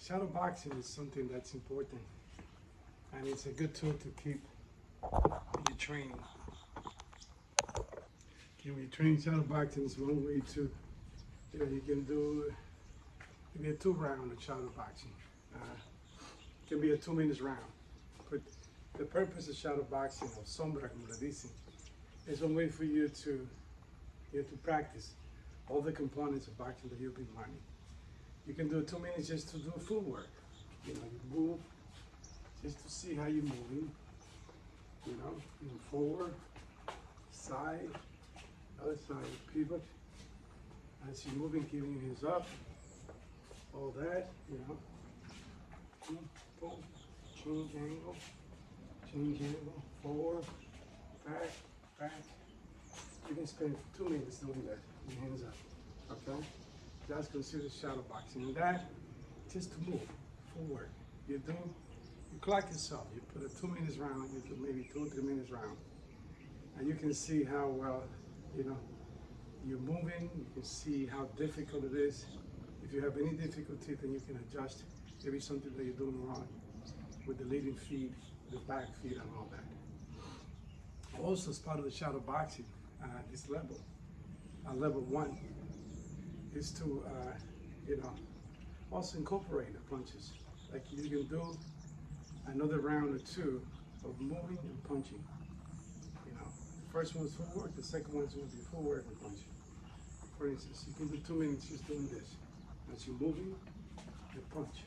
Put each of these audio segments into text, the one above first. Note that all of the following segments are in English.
Shadow boxing is something that's important, and it's a good tool to keep your training. When you train shadow boxing, it's one way to, you can do maybe a 2 round of shadow boxing. It can be a 2 minutes round. But the purpose of shadow boxing, or sombra, como le dicen, is one way for you to practice all the components of boxing that you've been learning. You can do 2 minutes just to do footwork. You move just to see how you're moving. Move forward, side, other side, pivot. As you're moving, keeping your hands up. All that, boom, change angle, forward, back. You can spend 2 minutes doing that, your hands up, okay? That's considered shadow boxing. And that, just to move forward. You clock yourself. You put a 2 minutes round, you do maybe 2 or 3 minutes round. And you can see how well, you're moving. You can see how difficult it is. If you have any difficulty, then you can adjust. Maybe something that you're doing wrong with the leading feet, the back feet, and all that. Also, as part of the shadow boxing, this level, level 1, is to, also incorporate the punches. Like you can do another round or 2 of moving and punching. The first one's footwork, the second one's going to be footwork and punching. For instance, you can do 2 minutes just doing this. As you're moving, you punch.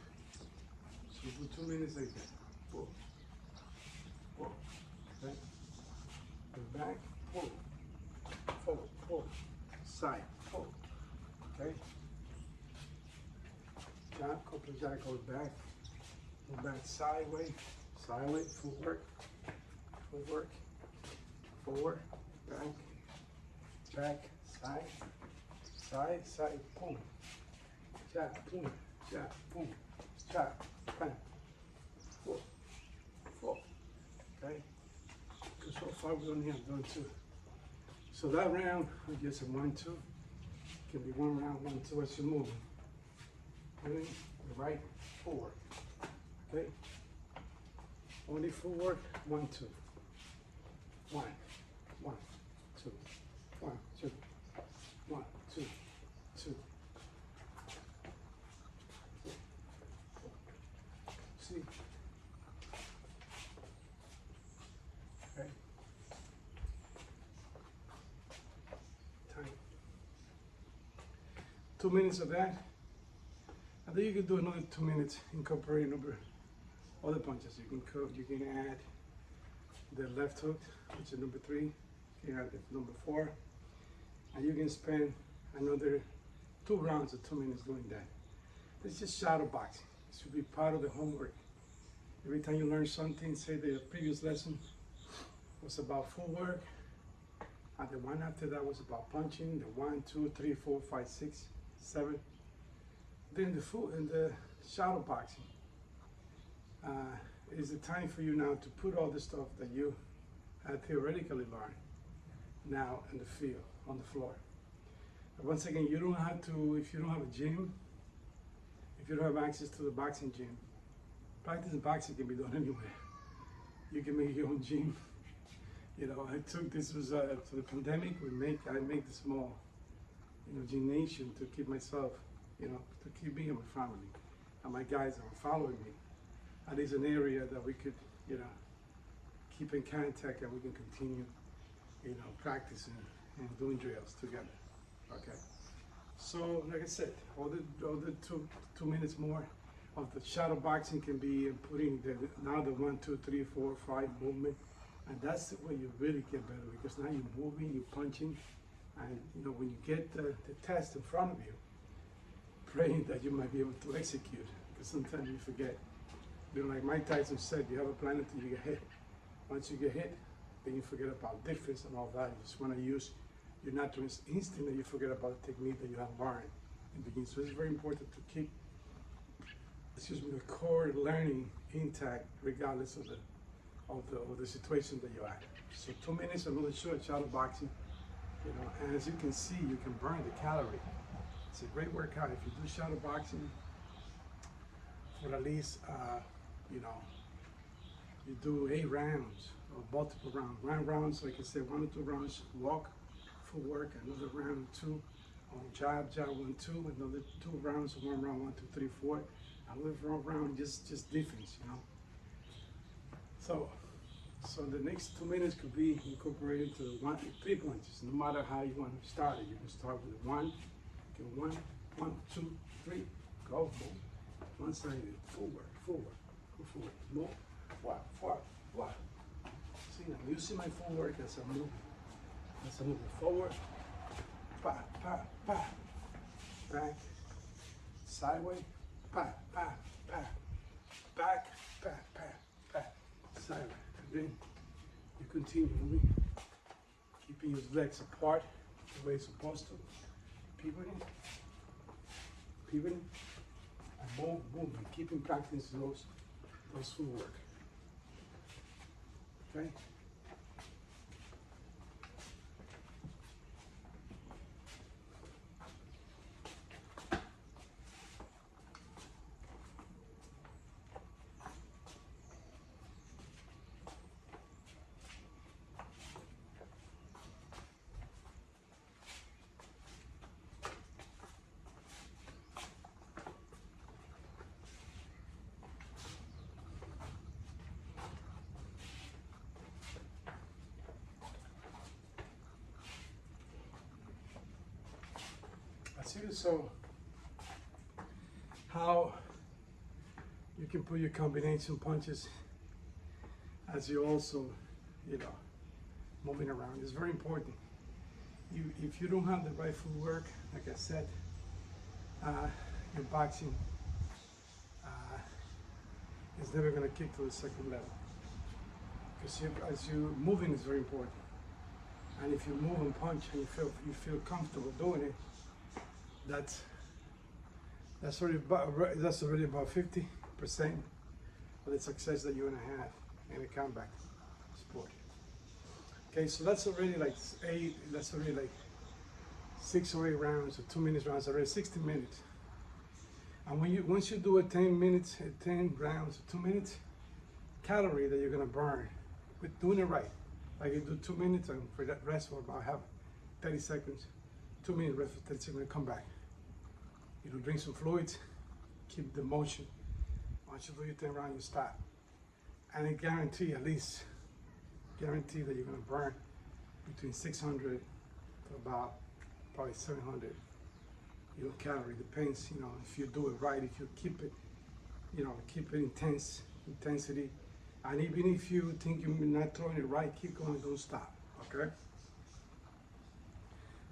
So you do 2 minutes like that. Pull. Okay? And back, pull. Forward, pull. Side, pull. Okay? Jab, couple of jab, goes back. Go back sideways, footwork, forward, back, side, boom, jab, boom, jab, bang, four, okay? So far we're only have done 2. So that round, I guess a 1-2, can be 1 round, 1-2 as you're moving. Moving the right, forward, okay? Only forward, 1-2. 1, 2, 1, 2, 1, 2, 2. See? Okay. Time. 2 minutes of that. And then you can do another 2 minutes incorporating other punches. You can add the left hook, which is number 3. You can add the number 4. And you can spend another 2 rounds of 2 minutes doing that. It's just shadow boxing. It should be part of the homework. Every time you learn something, say the previous lesson was about footwork, and the one after that was about punching, the 1, 2, 3, 4, 5, 6, 7. Then the shadow boxing is the time for you now to put all the stuff that you had theoretically learned now in the field, on the floor. But once again, you don't have to, if you don't have a gym, if you don't have access to the boxing gym, practicing boxing can be done anywhere. You can make your own gym. I took this was for the pandemic. I make the small, gymnasium to keep myself, to keep me and my family, and my guys are following me. And it's an area that we could, keep in contact, and we can continue, practicing and doing drills together. Okay. So, like I said, all the 2 minutes more of the shadow boxing can be putting now the 1, 2, 3, 4, 5 movement, and that's the way you really get better, because now you're moving, you're punching, and when you get the test in front of you, praying that you might be able to execute, because sometimes you forget. Like Mike Tyson said, you have a plan until you get hit. Once you get hit, then you forget about defense and all that. You just want to use your natural instinct, and you forget about the technique that you have learned in the beginning. So it's very important to keep, the core learning intact, regardless of the situation that you're at. So 2 minutes, another short shadow boxing. And as you can see, you can burn the calorie. It's a great workout if you do shadow boxing for at least, you know, you do 8 rounds or multiple rounds. 1 round, so I can say 1 or 2 rounds walk, footwork, another round 2 on jab, jab 1, 2, another 2 rounds, 1 round 1, 2, 3, 4, another round just defense, you know. So the next 2 minutes could be incorporated to 3 punches. No matter how you want to start it, you can start with 1, get 1, 1, 2, 3, go, boom. One side, forward, forward, go forward, move, forward, forward, forward. See, I'm using my footwork as I move. As I move forward, pa, pa, pa, back, sideways, pa, pa, pa, back, pa, pa, pa, sideways. And then you continue moving, keeping your legs apart the way it's supposed to. Pivoting, pivoting, and boom, boom, and keeping practicing those footwork. Okay? So how you can put your combination punches as you also, you know, moving around is very important. If you don't have the right footwork, like I said, in boxing, it's never going to kick to the second level. Because as you moving is very important. And if you move and punch and you feel comfortable doing it, that's already about 50% of the success that you're gonna have in a combat sport. Okay, so that's already like 6 or 8 rounds or 2 minutes rounds, already 60 minutes. And once you do a 10 rounds or 2 minutes, calorie that you're gonna burn with doing it right. Like you do 2 minutes and for that rest for about 30 seconds, 2 minutes rest for 30 seconds, and come back. You know, drink some fluids, keep the motion. Once you do your 10 rounds, you stop. And I guarantee that you're gonna burn between 600 to about probably 700, you know, calories. Depends, you know, if you do it right, if you keep it, you know, keep it intensity. And even if you think you're not throwing it right, keep going, don't stop, okay?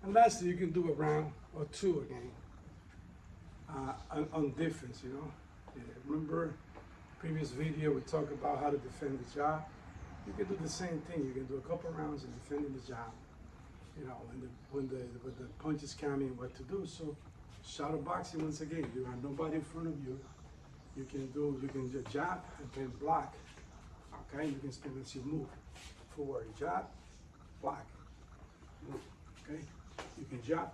And lastly, you can do a round or 2 again. On defense, you know. Yeah, remember previous video we talked about how to defend the jab. You can do the same thing. You can do a couple rounds of defending the jab. You know, when the punches come in, what to do. So shadow boxing once again. You have nobody in front of you. You can just jab and then block. Okay, you can spin as you move forward. Jab, block, move. Okay, you can jab,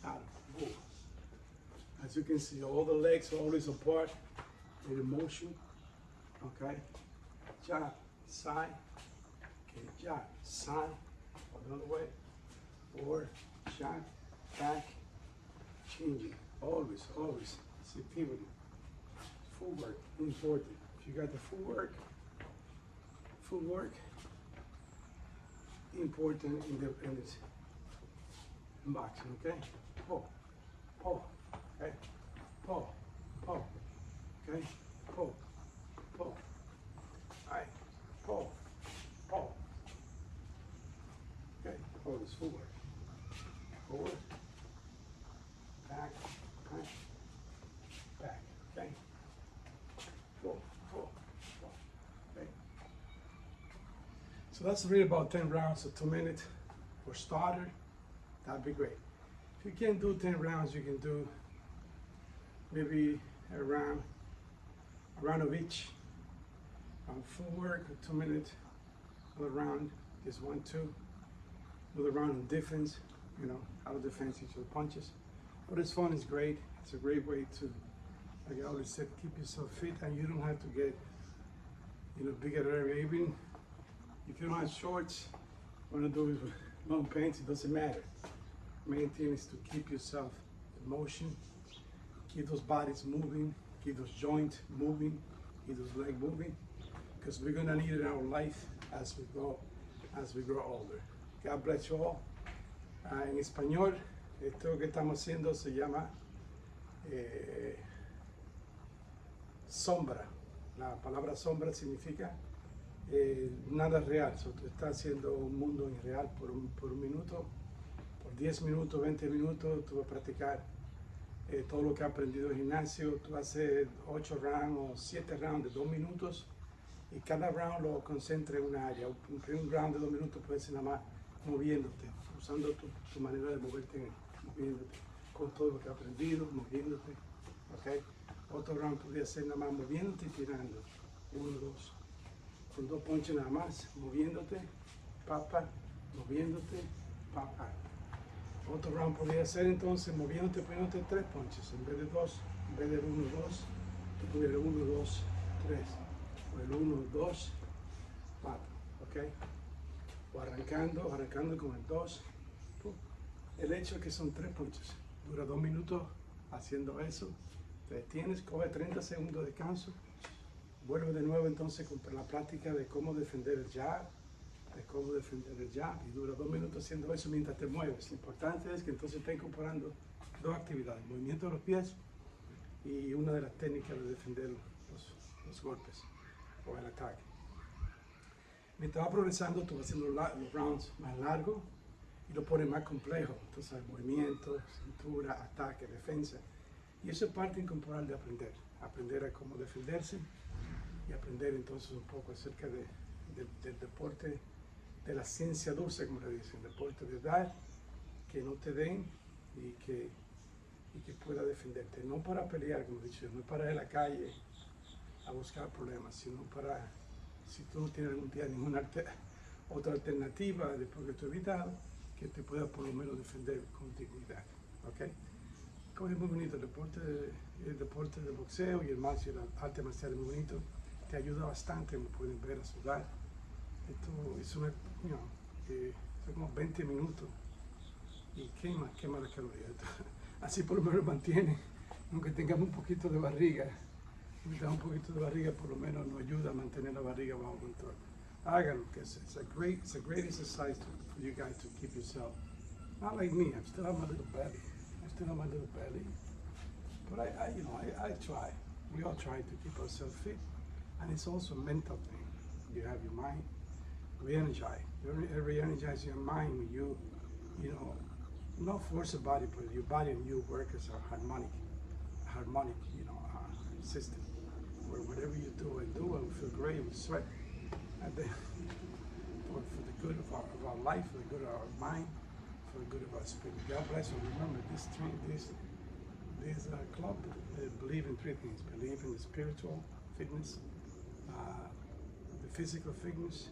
out, move. As you can see, all the legs are always apart in motion. Okay, jab, side, okay, jab, side, another way, forward, jab, back, changing, always, see, pivoting. Footwork, important. If you got the footwork, important in this boxing, okay? Pull, okay? Pull, okay? Pull, all right, pull, okay? Pull this forward, back, okay? Pull, okay? So that's really about 10 rounds or 2 minutes for starter. That'd be great. If you can't do 10 rounds, you can do maybe a round of each. Full work, 2 minutes, another round, just 1, 2. Another round of defense, you know, how to defend each of the punches. But it's fun, it's great. It's a great way to like I always said, keep yourself fit, and you don't have to get, bigger area. Even if you don't have shorts, want to do long pants, it doesn't matter. Main thing is to keep yourself in motion, keep those bodies moving, keep those joints moving, keep those legs moving, because we're gonna need it in our life as we grow older. God bless you all. En español, esto que estamos haciendo se llama sombra. La palabra sombra significa nada real. So, tú estás haciendo un mundo irreal por un minuto, por 10 minutos, 20 minutos, tú vas a practicar todo lo que has aprendido en gimnasio. Tú haces 8 rounds o 7 rounds de 2 minutos y cada round lo concentra en una área. Un round de 2 minutos puede ser nada más moviéndote, usando tu manera de moverte, moviéndote con todo lo que has aprendido, moviéndote. ¿Okay? Otro round podría ser nada más moviéndote y tirando. 1, 2. Con 2 ponches nada más, moviéndote, papa, moviéndote, papa. Otro round podría ser entonces moviéndote, poniéndote 3 ponches, en vez de 2, en vez de 1, 2, tú pudieras 1, 2, 3, o el 1, 2, 4, ¿ok? O arrancando con el 2. El hecho es que son 3 ponches, dura 2 minutos haciendo eso, te detienes, coge 30 segundos de descanso, vuelve de nuevo entonces con la práctica de cómo defender el jab, y dura 2 minutos haciendo eso mientras te mueves. Lo importante es que entonces estés incorporando 2 actividades, movimiento de los pies y una de las técnicas de defender los golpes o el ataque. Mientras vas progresando, tú vas haciendo los rounds más largos y lo pones más complejo. Entonces hay movimiento, cintura, ataque, defensa. Y eso es parte incorporal de aprender a cómo defenderse y aprender entonces un poco acerca del deporte, de la ciencia dulce, como le dicen, deporte de dar, que no te den y que pueda defenderte. No para pelear, como he dicho, no para ir a la calle a buscar problemas, sino para, si tú no tienes algún día ninguna otra alternativa después que tú has evitado, que te pueda por lo menos defender con dignidad. ¿Okay? Es muy bonito, el deporte de boxeo y el arte marcial es muy bonito, te ayuda bastante, como pueden ver, a sudar. Esto es son como 20 minutos y quema las calorías. Así por lo menos mantiene, aunque tengamos un poquito de barriga, por lo menos nos ayuda a mantener la barriga bajo control. Háganlo, que it's a great exercise for you guys to keep yourself. Not like me, I still have my little belly. But I try. We all try to keep ourselves fit. And it's also a mental thing. You have your mind re-energized. You re-energize your mind when you not force the body, but your body and you work as a harmonic, system. Where whatever you do, and we feel great, we sweat. And then for the good of our life, for the good of our mind, for the good of our spirit. God bless you. Remember, this club believe in 3 things: believe in the spiritual fitness, the physical fitness,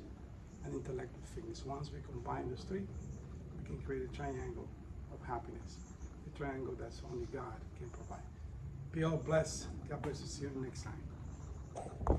and intellectual fitness. Once we combine those 3, we can create a triangle of happiness. A triangle that's only God can provide. Be all blessed. God bless you. See you next time.